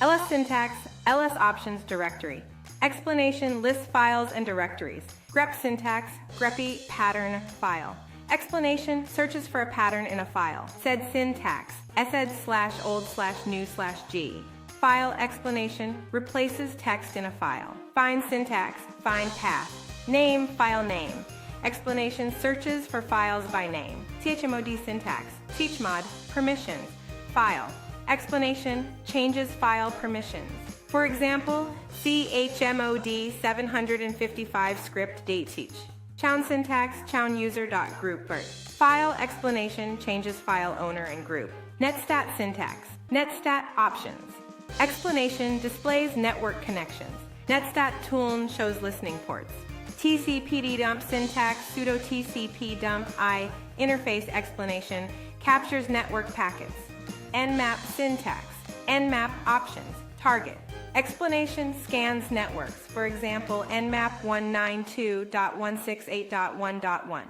ls syntax, ls options directory. Explanation lists files and directories. Grep syntax, greppy pattern file. Explanation searches for a pattern in a file. Sed syntax, sed/old/new/g. File explanation replaces text in a file. Find syntax, find path. Name, file name. Explanation searches for files by name. chmod syntax, chmod, permissions. File. Explanation changes file permissions. For example, chmod 755 script dateteach. Chown syntax, chown user.group. File explanation changes file owner and group. Netstat syntax, netstat options. Explanation displays network connections. Netstat tooln shows listening ports. tcpdump syntax, sudo tcpdump I interface explanation captures network packets. nmap syntax, nmap options, target. Explanation scans networks, for example, nmap 192.168.1.1.